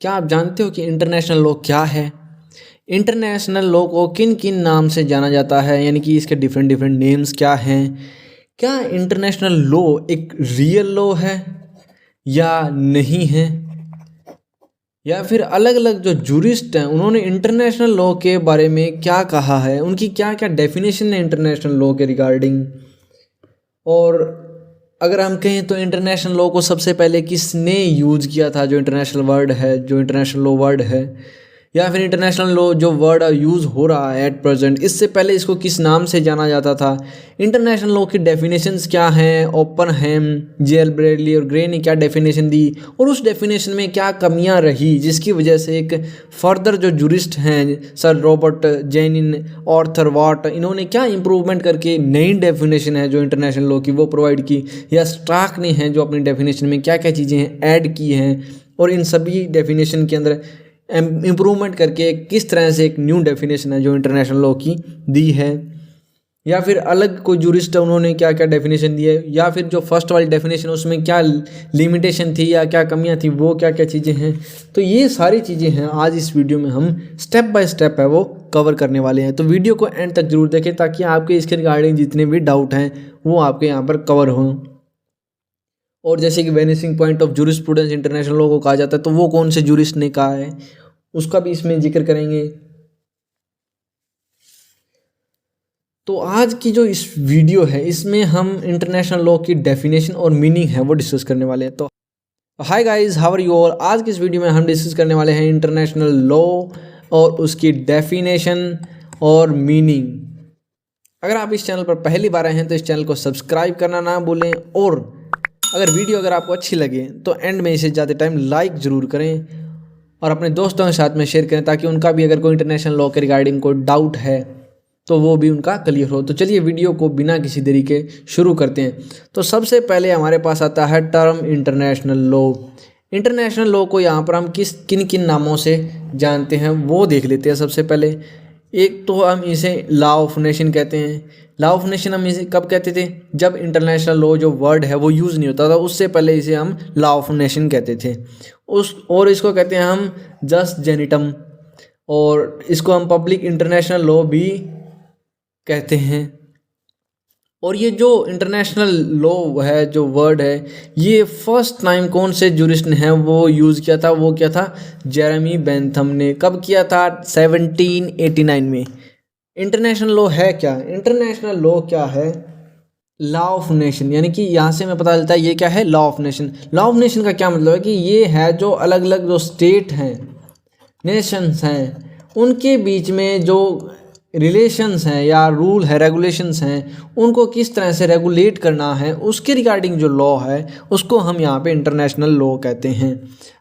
क्या आप जानते हो कि इंटरनेशनल लॉ क्या है? इंटरनेशनल लॉ को किन किन नाम से जाना जाता है, यानी कि इसके डिफरेंट डिफरेंट नेम्स क्या हैं? क्या इंटरनेशनल लॉ एक रियल लॉ है या नहीं है? या फिर अलग अलग जो जूरिस्ट हैं उन्होंने इंटरनेशनल लॉ के बारे में क्या कहा है, उनकी क्या क्या डेफिनेशन है इंटरनेशनल लॉ के रिगार्डिंग। और अगर हम कहें तो इंटरनेशनल लॉ को सबसे पहले किसने यूज़ किया था, जो इंटरनेशनल वर्ड है, जो इंटरनेशनल लॉ वर्ड है, या फिर इंटरनेशनल लॉ जो वर्ड यूज़ हो रहा है एट प्रेजेंट, इससे पहले इसको किस नाम से जाना जाता था। इंटरनेशनल लॉ की डेफिनेशंस क्या हैं, ओपनहेम, जेल ब्रेडली और ग्रे ने क्या डेफिनेशन दी, और उस डेफिनेशन में क्या कमियां रही जिसकी वजह से एक फर्दर जो जूरिस्ट हैं सर रॉबर्ट जेनिन, ऑर्थर वाट, इन्होंने क्या इंप्रूवमेंट करके नई डेफिनेशन है जो इंटरनेशनल लॉ की वो प्रोवाइड की, या स्टार्क ने हैं जो अपनी डेफिनेशन में क्या क्या चीज़ें हैं ऐड की हैं, और इन सभी डेफिनेशन के अंदर इम्प्रूवमेंट करके किस तरह से एक न्यू डेफिनेशन है जो इंटरनेशनल लॉ की दी है। या फिर अलग कोई जूरिस्ट है उन्होंने क्या क्या डेफिनेशन दी है, या फिर जो फर्स्ट वाली डेफिनेशन उसमें क्या लिमिटेशन थी या क्या कमियां थी, वो क्या क्या चीज़ें हैं। तो ये सारी चीज़ें हैं आज इस वीडियो में हम स्टेप बाय स्टेप है वो कवर करने वाले हैं। तो वीडियो को एंड तक जरूर देखें ताकि आपके इसके रिगार्डिंग जितने भी डाउट हैं वो आपके यहाँ पर कवर हों। और जैसे कि vanishing point of jurisprudence international law को कहा जाता है, तो वो कौन से जूरिस्ट ने कहा है उसका भी इसमें जिक्र करेंगे। तो आज की जो इस वीडियो है इसमें हम इंटरनेशनल लॉ की डेफिनेशन और मीनिंग है वो डिस्कस करने वाले हैं। तो hi guys, how are you all. आज की इस वीडियो में हम डिस्कस करने वाले हैं इंटरनेशनल लॉ और उसकी डेफिनेशन और मीनिंग। अगर आप इस चैनल पर पहली बार आए हैं तो इस चैनल को सब्सक्राइब करना ना भूलें, और अगर आपको अच्छी लगे तो एंड में इसे ज़्यादा टाइम लाइक ज़रूर करें और अपने दोस्तों के साथ में शेयर करें ताकि उनका भी अगर कोई इंटरनेशनल लॉ के रिगार्डिंग कोई डाउट है तो वो भी उनका क्लियर हो। तो चलिए वीडियो को बिना किसी देरी के शुरू करते हैं। तो सबसे पहले हमारे पास आता है term international law. International law को यहाँ पर हम किन किन नामों से जानते हैं वो देख लेते हैं। सबसे पहले एक तो हम इसे लॉ ऑफ नेशन कहते हैं। लॉ ऑफ नेशन हम इसे कब कहते थे, जब इंटरनेशनल लॉ जो वर्ड है वो यूज़ नहीं होता था, उससे पहले इसे हम लॉ ऑफ नेशन कहते थे। और इसको कहते हैं हम जस जेनिटम, और इसको हम पब्लिक इंटरनेशनल लॉ भी कहते हैं। और ये जो इंटरनेशनल लॉ है जो वर्ड है, ये फर्स्ट टाइम कौन से जूरिस्ट ने है वो यूज़ किया था, वो क्या था, जेरेमी बेंथम ने। कब किया था, 1789 में। इंटरनेशनल लॉ है क्या, इंटरनेशनल लॉ क्या है, लॉ ऑफ नेशन, यानी कि यहाँ से हमें पता चलता है ये क्या है, law of nation. Law of nation का क्या मतलब है कि ये है जो अलग अलग जो स्टेट हैं, नेशंस हैं, उनके बीच में जो रिलेशंस हैं या रूल है, रेगुलेशंस हैं, उनको किस तरह से रेगुलेट करना है उसके रिगार्डिंग जो लॉ है उसको हम यहाँ पे इंटरनेशनल लॉ कहते हैं।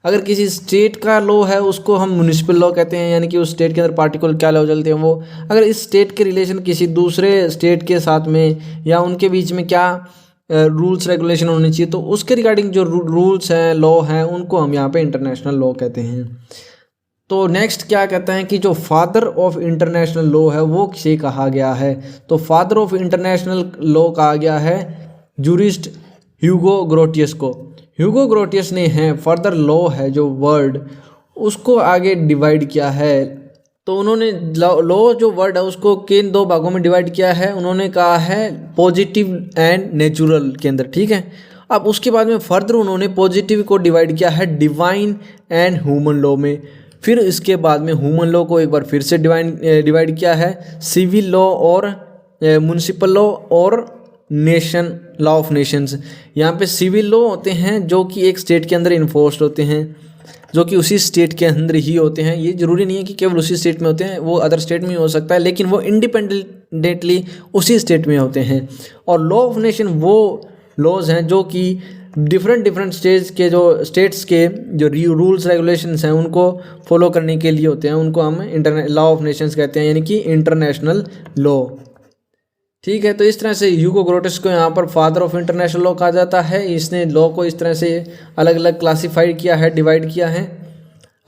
अगर किसी स्टेट का लॉ है उसको हम म्यूनिसिपल लॉ कहते हैं, यानी कि उस स्टेट के अंदर पार्टिकुलर क्या लॉ चलते हैं वो। अगर इस स्टेट के रिलेशन किसी दूसरे स्टेट के साथ में या उनके बीच में क्या रूल्स रेगुलेशन होने चाहिए, तो उसके रिगार्डिंग जो रूल्स हैं, लॉ हैं, उनको हम यहाँ पे इंटरनेशनल लॉ कहते हैं। तो नेक्स्ट क्या कहते हैं कि जो फादर ऑफ इंटरनेशनल लॉ है वो किसे कहा गया है, तो फादर ऑफ इंटरनेशनल लॉ कहा गया है जूरिस्ट ह्यूगो ग्रोटियस को। ह्यूगो ग्रोटियस ने है फर्दर लॉ है जो वर्ड उसको आगे डिवाइड किया है। तो उन्होंने लॉ जो वर्ड है उसको किन दो भागों में डिवाइड किया है, उन्होंने कहा है पॉजिटिव एंड नेचुरल के अंदर, ठीक है। अब उसके बाद में फर्दर उन्होंने पॉजिटिव को डिवाइड किया है डिवाइन एंड ह्यूमन लॉ में। फिर इसके बाद में ह्यूमन लॉ को एक बार फिर से डिवाइड किया है सिविल लॉ और म्युनिसिपल लॉ और नेशन लॉ ऑफ नेशंस। यहाँ पे सिविल लॉ होते हैं जो कि एक स्टेट के अंदर इन्फोर्स्ड होते हैं, जो कि उसी स्टेट के अंदर ही होते हैं। ये ज़रूरी नहीं है कि केवल उसी स्टेट में होते हैं, वो अदर स्टेट में हो सकता है, लेकिन वो इंडिपेंडेंटली उसी स्टेट में होते हैं। और लॉ ऑफ नेशन वो लॉज हैं जो कि डिफरेंट स्टेट्स के जो रूल्स रेगुलेशंस हैं उनको फॉलो करने के लिए होते हैं, उनको हम लॉ ऑफ नेशंस कहते हैं, यानी कि इंटरनेशनल लॉ, ठीक है। तो इस तरह से ह्यूगो ग्रोटियस को यहाँ पर फादर ऑफ इंटरनेशनल लॉ कहा जाता है। इसने लॉ को इस तरह से अलग अलग क्लासीफाइड किया है, डिवाइड किया है।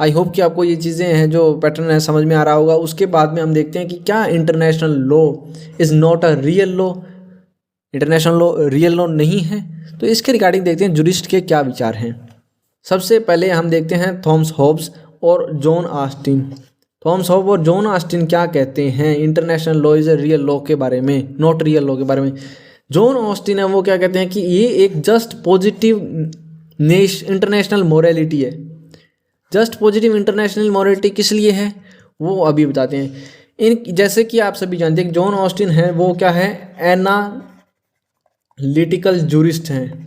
आई होप कि आपको ये चीज़ें हैं जो पैटर्न है समझ में आ रहा होगा। उसके बाद में हम देखते हैं कि क्या international law is not a real law, international law real law नहीं है। तो इसके रिगार्डिंग देखते हैं जूरिस्ट के क्या विचार हैं। सबसे पहले हम देखते हैं थॉमस हॉब्स और जॉन ऑस्टिन। थॉमस हॉब्स और जॉन ऑस्टिन क्या कहते हैं international law is a real law के बारे में, नॉट रियल लॉ के बारे में। जॉन ऑस्टिन है वो क्या कहते हैं कि ये एक जस्ट पॉजिटिव इंटरनेशनल मोरालिटी है। जस्ट पॉजिटिव इंटरनेशनल मोरालिटी किस लिए है वो अभी बताते हैं। इन जैसे कि आप सभी जानते हैं कि जॉन ऑस्टिन है वो क्या है, एनालिटिकल जूरिस्ट हैं,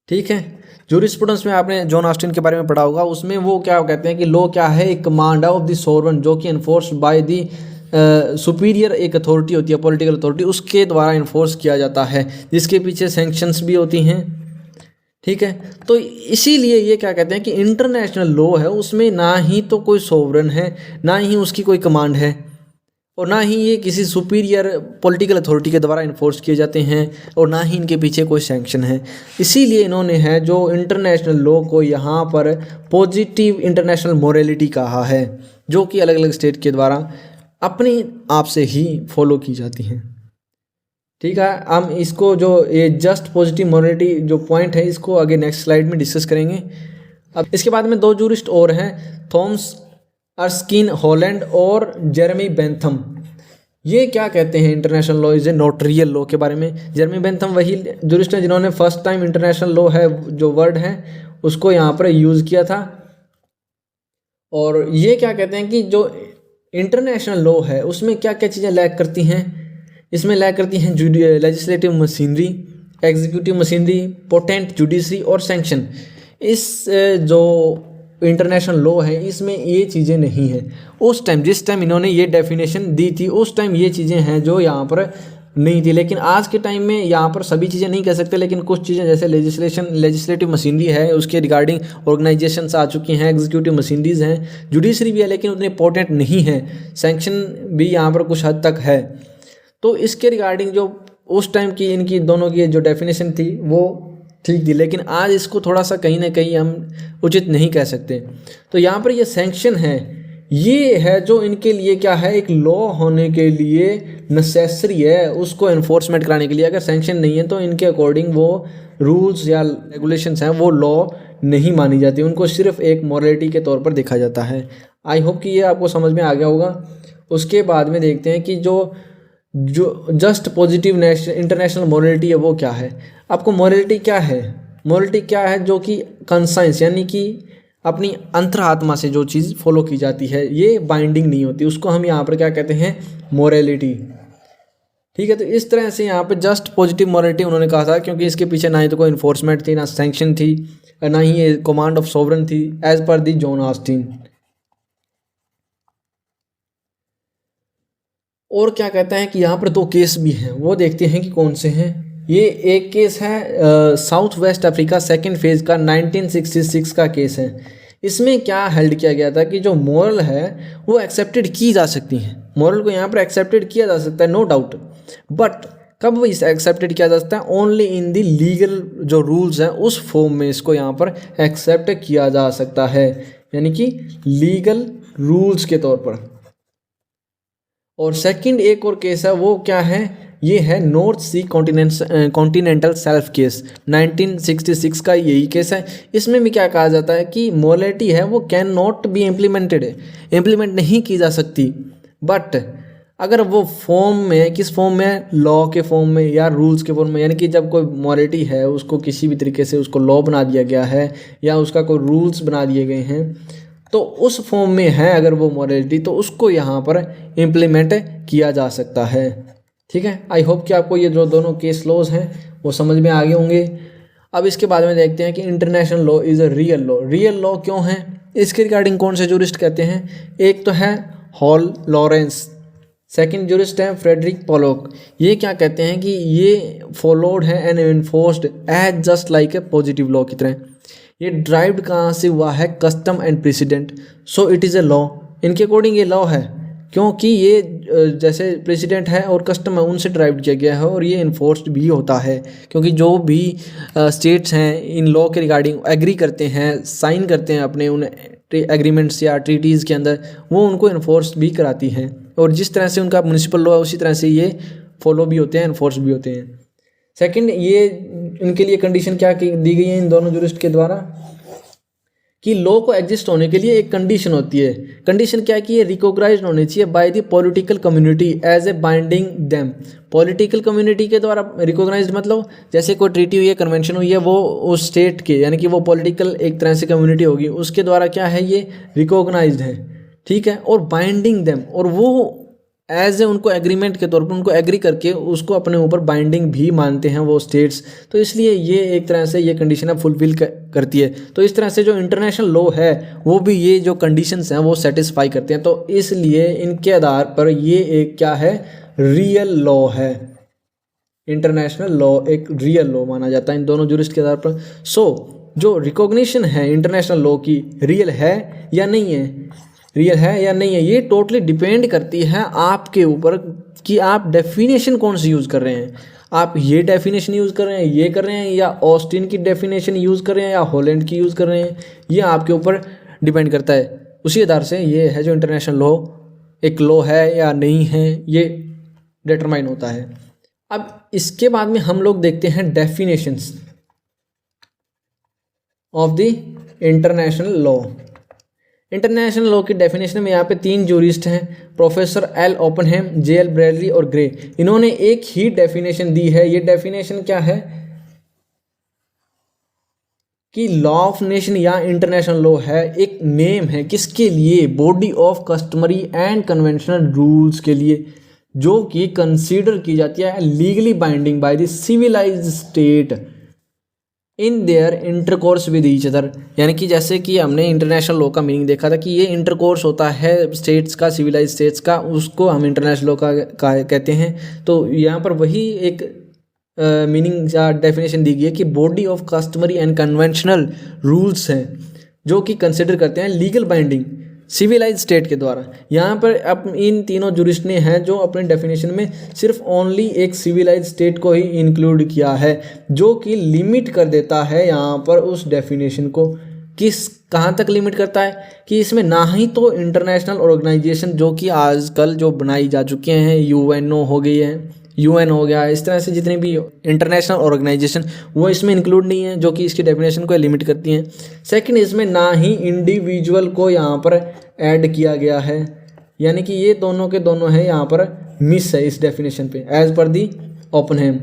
ठीक है। जूरिस्प्रूडेंस में आपने जॉन ऑस्टिन के बारे में पढ़ा होगा, उसमें वो क्या कहते हैं कि लॉ क्या है, एक कमांड ऑफ द सोवरेन जो कि इन्फोर्स बाय द सुपीरियर एक अथॉरिटी होती है, पॉलिटिकल अथॉरिटी, उसके द्वारा इन्फोर्स किया जाता है, जिसके पीछे सैंक्शंस भी होती हैं, ठीक है। तो इसीलिए ये क्या कहते हैं कि इंटरनेशनल लॉ है उसमें ना ही तो कोई सोवरेन है, ना ही उसकी कोई कमांड है, और ना ही ये किसी सुपीरियर पॉलिटिकल अथॉरिटी के द्वारा इन्फोर्स किए जाते हैं, और ना ही इनके पीछे कोई सैंक्शन है। इसीलिए इन्होंने है जो इंटरनेशनल लॉ को यहाँ पर पॉजिटिव इंटरनेशनल मोरालिटी कहा है, जो कि अलग अलग स्टेट के द्वारा अपने आप से ही फॉलो की जाती हैं, ठीक है। हम इसको जो ये जस्ट पॉजिटिव मोरालिटी जो पॉइंट है इसको आगे नेक्स्ट स्लाइड में डिस्कस करेंगे। अब इसके बाद में दो जूरिस्ट और हैं, थॉमस अर्स्किन हॉलैंड और जेरेमी बेंथम। ये क्या कहते हैं international law is a not real law के बारे में। जेरेमी बेंथम वही जूरिस्ट हैं जिन्होंने फर्स्ट टाइम इंटरनेशनल लॉ है जो वर्ड है उसको यहाँ पर यूज़ किया था। और ये क्या कहते हैं कि जो इंटरनेशनल लॉ है उसमें क्या क्या चीज़ें लैक करती हैं, इसमें लैक करती हैं legislative machinery, executive machinery, potent judiciary और सैंक्शन। इस जो इंटरनेशनल लॉ है इसमें ये चीज़ें नहीं हैं। उस टाइम जिस टाइम इन्होंने ये डेफिनेशन दी थी उस टाइम ये चीज़ें हैं जो यहाँ पर नहीं थी, लेकिन आज के टाइम में यहाँ पर सभी चीज़ें नहीं कह सकते, लेकिन कुछ चीज़ें जैसे लेजिस्लेटिव मशीनरी है उसके रिगार्डिंग ऑर्गेनाइजेशंस आ चुकी हैं, एग्जीक्यूटिव मशीनरीज हैं, जुडिशरी भी है लेकिन उतने इंपॉर्टेंट नहीं है, सैंक्शन भी यहाँ पर कुछ हद तक है। तो इसके रिगार्डिंग जो उस टाइम की इनकी दोनों की जो डेफिनेशन थी वो ठीक थी, लेकिन आज इसको थोड़ा सा कहीं ना कहीं हम उचित नहीं कह सकते। तो यहाँ पर ये सैंक्शन है, ये है जो इनके लिए क्या है, एक लॉ होने के लिए नेसेसरी है उसको इन्फोर्समेंट कराने के लिए। अगर सैंक्शन नहीं है तो इनके अकॉर्डिंग वो रूल्स या रेगुलेशंस हैं वो लॉ नहीं मानी जाती, उनको सिर्फ एक मॉरलिटी के तौर पर देखा जाता है। आई होप कि ये आपको समझ में आ गया होगा। उसके बाद में देखते हैं कि जो जस्ट पॉजिटिव इंटरनेशनल मॉरलिटी है वो क्या है। आपको मॉरलिटी क्या है, मॉरलिटी क्या है जो कि कंसाइंस यानी कि अपनी अंतरात्मा से जो चीज़ फॉलो की जाती है, ये बाइंडिंग नहीं होती, उसको हम यहाँ पर क्या कहते हैं, मोरालिटी, ठीक है। तो इस तरह से यहाँ पे जस्ट पॉजिटिव मोरालिटी उन्होंने कहा था, क्योंकि इसके पीछे ना ही तो कोई इन्फोर्समेंट थी, ना सैंक्शन थी, ना ही ये कमांड ऑफ सोवरेन थी, एज पर दी जॉन ऑस्टिन। और क्या कहता है कि यहाँ पर दो केस भी हैं, वो देखते हैं कि कौन से हैं। ये एक केस है south west Africa second phase का 1966 का केस है। इसमें क्या हेल्ड किया गया था कि जो मॉरल है वो एक्सेप्टेड की जा सकती हैं, मॉरल को यहाँ पर एक्सेप्टेड किया जा सकता है, नो डाउट, बट कब इसे एक्सेप्टेड किया जा सकता है, ओनली इन दी लीगल जो रूल्स हैं उस फॉर्म में इसको यहाँ पर एक्सेप्ट किया जा सकता है, यानी कि लीगल रूल्स के तौर पर। और सेकंड एक और केस है, वो क्या है, ये है नॉर्थ सी कॉन्टिनेंटल सेल्फ केस 1966 का यही केस है। इसमें भी क्या कहा जाता है कि मॉरलिटी है वो can not be implemented, implement नहीं की जा सकती, बट अगर वो फॉर्म में, किस फॉर्म में, लॉ के फॉर्म में या रूल्स के फॉर्म में, यानी कि जब कोई मॉरलिटी है उसको किसी भी तरीके से उसको लॉ बना दिया गया है या उसका कोई रूल्स बना दिए गए हैं, तो उस फॉर्म में है अगर वो मॉरलिटी, तो उसको यहाँ पर इम्प्लीमेंट किया जा सकता है, ठीक है। आई होप कि आपको ये जो दोनों केस लॉज हैं वो समझ में आ गए होंगे। अब इसके बाद में देखते हैं कि international law is a real law. Real law क्यों है, इसके रिगार्डिंग कौन से जूरिस्ट कहते हैं। एक तो है हॉल लॉरेंस, सेकंड जूरिस्ट है फ्रेडरिक पोलोक। ये क्या कहते हैं कि ये फॉलोड है and enforced as just like a positive law की तरह। ये ड्राइव्ड कहाँ से हुआ है, custom and precedent, so it is a law. इनके अकॉर्डिंग ये लॉ है क्योंकि ये जैसे प्रेसिडेंट है और कस्टम है उनसे ड्राइव किया गया है, और ये इन्फोर्स्ड भी होता है क्योंकि जो भी स्टेट्स हैं इन लॉ के रिगार्डिंग एग्री करते हैं, साइन करते हैं अपने उन एग्रीमेंट्स या ट्रीटीज़ के अंदर, वो उनको इन्फोर्स भी कराती हैं। और जिस तरह से उनका म्यूनिसिपल लॉ है उसी तरह से ये फॉलो भी होते हैं, इन्फोर्स भी होते हैं। सेकंड, ये इनके लिए कंडीशन क्या दी गई है इन दोनों जूरिस्ट के द्वारा कि लॉ को एग्जिस्ट होने के लिए एक कंडीशन होती है। कंडीशन क्या है कि ये रिकॉग्नाइज्ड होनी चाहिए by the political community as a binding them. Political community के द्वारा रिकॉग्नाइज्ड मतलब जैसे कोई ट्रीटी हुई है, कन्वेंशन हुई है, वो उस स्टेट के यानी कि वो पॉलिटिकल एक तरह से कम्युनिटी होगी, उसके द्वारा क्या है ये रिकॉग्नाइज्ड है, ठीक है। और बाइंडिंग देम, और वो एज ए उनको एग्रीमेंट के तौर पर उनको एग्री करके उसको अपने ऊपर बाइंडिंग भी मानते हैं वो स्टेट्स। तो इसलिए ये एक तरह से ये कंडीशन अब फुलफिल करती है। तो इस तरह से जो इंटरनेशनल लॉ है वो भी ये जो कंडीशंस हैं वो सेटिस्फाई करते हैं। तो इसलिए इनके आधार पर ये एक क्या है, रियल लॉ है। इंटरनेशनल लॉ एक रियल लॉ माना जाता है इन दोनों जुरिस्ट के आधार पर। जो रिकॉग्निशन है इंटरनेशनल लॉ की, रियल है या नहीं है, रियल है या नहीं है, ये टोटली डिपेंड करती है आपके ऊपर कि आप डेफिनेशन कौन सी यूज़ कर रहे हैं। आप ये डेफिनेशन यूज़ कर रहे हैं, ये कर रहे हैं, या ऑस्टिन की डेफिनेशन यूज़ कर रहे हैं, या हॉलैंड की यूज़ कर रहे हैं, ये आपके ऊपर डिपेंड करता है। उसी आधार से ये है जो इंटरनेशनल लॉ एक लॉ है या नहीं है, ये डिटरमाइन होता है। अब इसके बाद में हम लोग देखते हैं definitions of the international law. International law की डेफिनेशन में यहाँ पे 3 जूरिस्ट हैं, प्रोफेसर एल ओपनहेम, जे.एल. ब्रैडली और ग्रे। इन्होंने एक ही डेफिनेशन दी है। ये डेफिनेशन क्या है कि लॉ ऑफ नेशन या इंटरनेशनल लॉ है एक नेम है किसके लिए, body of customary and conventional rules के लिए, जो कि कंसीडर की जाती है legally binding by the civilised state in their intercourse with each other. यानी कि जैसे कि हमने इंटरनेशनल लॉ का मीनिंग देखा था कि ये इंटरकोर्स होता है स्टेट्स का, सिविलाइज स्टेट्स का, उसको हम इंटरनेशनल लॉ का कहते हैं। तो यहाँ पर वही एक मीनिंग या डेफिनेशन दी गई है कि body of customary and conventional rules हैं जो कि कंसिडर करते हैं लीगल बाइंडिंग सिविलाइज स्टेट के द्वारा। यहाँ पर अब इन तीनों जुरिस्ट ने हैं जो अपने डेफिनेशन में सिर्फ ओनली एक सिविलाइज स्टेट को ही इंक्लूड किया है, जो कि लिमिट कर देता है यहाँ पर उस डेफिनेशन को। किस कहाँ तक लिमिट करता है कि इसमें ना ही तो इंटरनेशनल ऑर्गेनाइजेशन जो कि आजकल जो बनाई जा चुके हैं, यूएनओ हो गई है, यूएन हो गया, इस तरह से जितनी भी इंटरनेशनल ऑर्गेनाइजेशन वो इसमें इंक्लूड नहीं है, जो कि इसकी डेफिनेशन को लिमिट करती हैं। सेकंड, इसमें ना ही इंडिविजुअल को यहाँ पर ऐड किया गया है, यानी कि ये दोनों के दोनों हैं यहाँ पर मिस है इस डेफिनेशन पे एज पर दी ओपनहेम।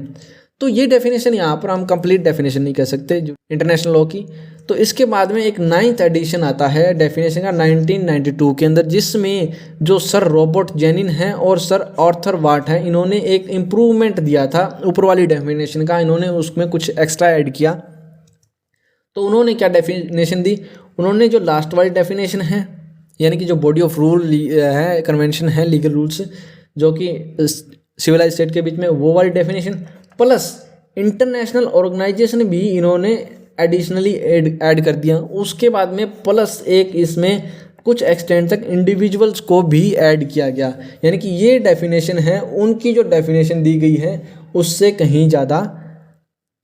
तो ये डेफिनेशन यहाँ पर हम कंप्लीट डेफिनेशन नहीं कह सकते इंटरनेशनल लॉ की। तो इसके बाद में एक 9th एडिशन आता है डेफिनेशन का 1992 के अंदर, जिसमें जो सर रॉबर्ट जेनिन हैं और सर आर्थर वाट हैं, इन्होंने एक इम्प्रूवमेंट दिया था ऊपर वाली डेफिनेशन का, इन्होंने उसमें कुछ एक्स्ट्रा ऐड किया। तो उन्होंने क्या डेफिनेशन दी, उन्होंने जो लास्ट वाली डेफिनेशन है यानी कि जो बॉडी ऑफ रूल है, कन्वेंशन है, लीगल रूल्स जो कि सिविलाइज स्टेट के बीच में, वो वाली डेफिनेशन प्लस इंटरनेशनल ऑर्गेनाइजेशन भी इन्होंने एडिशनली ऐड कर दिया। उसके बाद में प्लस एक इसमें कुछ एक्सटेंड तक इंडिविजुअल्स को भी ऐड किया गया, यानी कि ये डेफिनेशन है उनकी जो डेफिनेशन दी गई है उससे कहीं ज़्यादा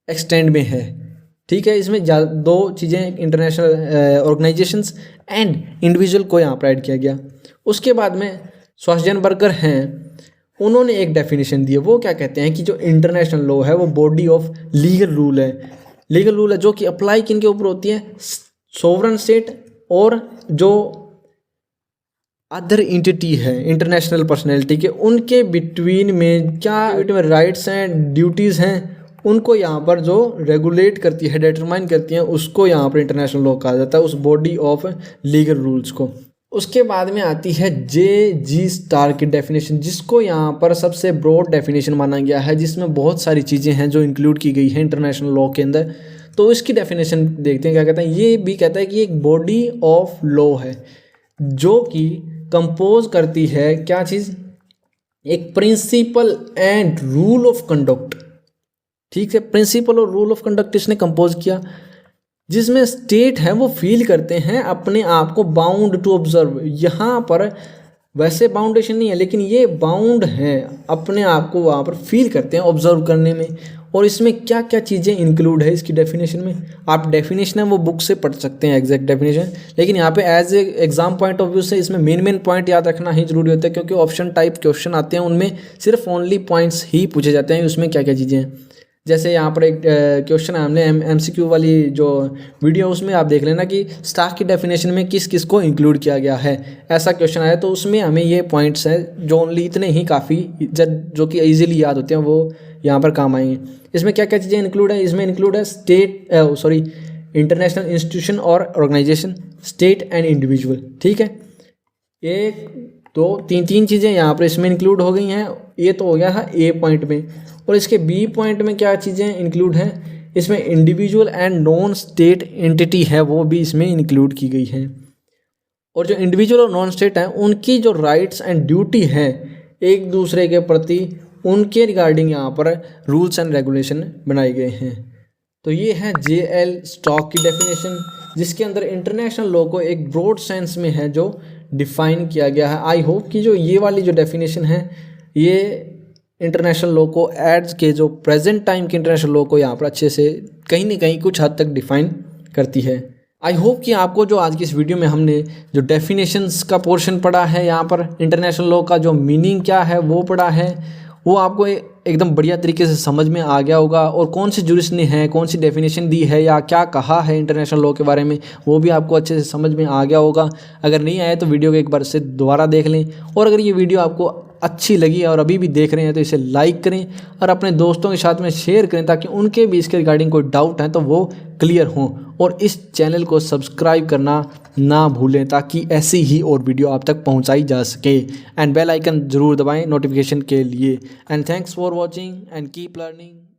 एक्सटेंड में है। ठीक है, इसमें 2 चीज़ें इंटरनेशनल ऑर्गेनाइजेशंस एंड इंडिविजुअल को यहाँ पर ऐड किया गया। उसके बाद में श्वार्ज़ेनबर्गर हैं, उन्होंने एक डेफिनेशन दी है। वो क्या कहते हैं कि जो इंटरनेशनल लॉ है वो बॉडी ऑफ लीगल रूल है, लीगल रूल है जो कि अप्लाई किन के ऊपर होती है, सोवरन स्टेट और जो अदर एंटिटी है इंटरनेशनल पर्सनैलिटी के, उनके बिटवीन में क्या राइट्स हैं, ड्यूटीज़ हैं, उनको यहाँ पर जो रेगुलेट करती है, डिटरमाइन करती हैं, उसको यहाँ पर इंटरनेशनल लॉ कहा जाता है, उस बॉडी ऑफ लीगल रूल्स को। उसके बाद में आती है जे.जी. स्टार की डेफिनेशन, जिसको यहाँ पर सबसे ब्रॉड डेफिनेशन माना गया है, जिसमें बहुत सारी चीज़ें हैं जो इंक्लूड की गई हैं इंटरनेशनल लॉ के अंदर। तो इसकी डेफिनेशन देखते हैं क्या कहता है। ये भी कहता है कि एक बॉडी ऑफ लॉ है जो कि कंपोज करती है क्या चीज़, एक principle and rule of conduct. ठीक है, प्रिंसिपल और रूल ऑफ कंडक्ट इसने कंपोज किया, जिसमें स्टेट है वो फील करते हैं अपने आप को बाउंड टू ऑब्जर्व। यहाँ पर वैसे बाउंडेशन नहीं है, लेकिन ये बाउंड हैं, अपने आप को वहाँ पर फील करते हैं ऑब्जर्व करने में। और इसमें क्या क्या चीज़ें इंक्लूड है इसकी डेफिनेशन में, आप डेफिनेशन है वो बुक से पढ़ सकते हैं एग्जैक्ट डेफिनेशन, लेकिन यहाँ पे as a exam point of view से इसमें मेन पॉइंट याद रखना ही जरूरी होता है, क्योंकि ऑप्शन टाइप क्वेश्चन आते हैं उनमें सिर्फ ओनली पॉइंट्स ही पूछे जाते हैं उसमें क्या क्या चीज़ें हैं। जैसे यहाँ पर एक क्वेश्चन है, हमने MCQ वाली जो वीडियो उसमें आप देख लेना कि स्टाक की डेफिनेशन में किस किस को इंक्लूड किया गया है, ऐसा क्वेश्चन आया। तो उसमें हमें ये पॉइंट्स हैं जो ओनली इतने ही काफ़ी जो कि ईजिली याद होते हैं वो यहाँ पर काम आएंगे। इसमें क्या क्या चीज़ें इंक्लूड है, इसमें इंक्लूड है इंटरनेशनल इंस्टीट्यूशन और ऑर्गेनाइजेशन, स्टेट एंड इंडिविजुअल। ठीक है, 1 2 3 चीज़ें यहाँ पर इसमें इंक्लूड हो गई हैं। ये तो हो गया है ए पॉइंट में। और इसके बी पॉइंट में क्या चीज़ें इंक्लूड हैं, इसमें individual and non state entity है वो भी इसमें इंक्लूड की गई है। और जो इंडिविजुअल और नॉन स्टेट हैं उनकी जो राइट्स एंड ड्यूटी हैं एक दूसरे के प्रति, उनके रिगार्डिंग यहाँ पर रूल्स एंड रेगुलेशन बनाए गए हैं। तो ये है JL स्टॉक की डेफिनेशन, जिसके अंदर इंटरनेशनल लॉ को एक ब्रॉड सेंस में है जो डिफाइन किया गया है। आई होप कि जो ये वाली जो डेफिनेशन है ये इंटरनेशनल लॉ को एड्स के जो प्रेजेंट टाइम के इंटरनेशनल लॉ को यहाँ पर अच्छे से कहीं ना कहीं कुछ हद तक डिफाइन करती है। आई होप कि आपको जो आज की इस वीडियो में हमने जो डेफिनेशंस का पोर्शन पढ़ा है, यहाँ पर इंटरनेशनल लॉ का जो मीनिंग क्या है वो पढ़ा है, वो आपको एकदम बढ़िया तरीके से समझ में आ गया होगा। और कौन सी जुरिस्ट ने है, कौन सी डेफिनेशन दी है या क्या कहा है इंटरनेशनल लॉ के बारे में, वो भी आपको अच्छे से समझ में आ गया होगा। अगर नहीं आया तो वीडियो को एक बार से दोबारा देख लें। और अगर ये वीडियो आपको अच्छी लगी और अभी भी देख रहे हैं तो इसे लाइक करें और अपने दोस्तों के साथ में शेयर करें, ताकि उनके भी इसके रिगार्डिंग कोई डाउट है तो वो क्लियर हों। और इस चैनल को सब्सक्राइब करना ना भूलें ताकि ऐसी ही और वीडियो आप तक पहुंचाई जा सके। एंड बेल आइकन ज़रूर दबाएं नोटिफिकेशन के लिए। And thanks for watching and keep learning.